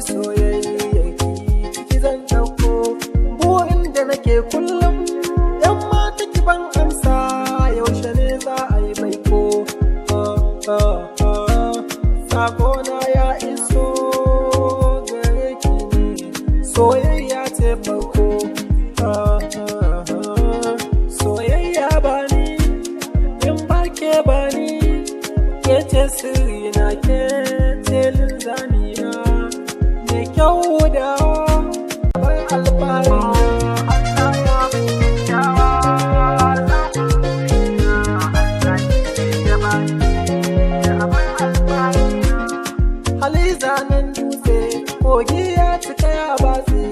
soyayyarki ciki zan ɗauko burin da nake kullum. Yan mata ki ban amsa yaushe ne za a yi baiko. Sakona ya iso gare ki ne, soyayya ce farko. Soyayya bani in ba ke bani, ke ce sirri na, ke ce linzami na, mai kyau da bar alfahari. Hali zanen dutse, kogi ya cika ya batse.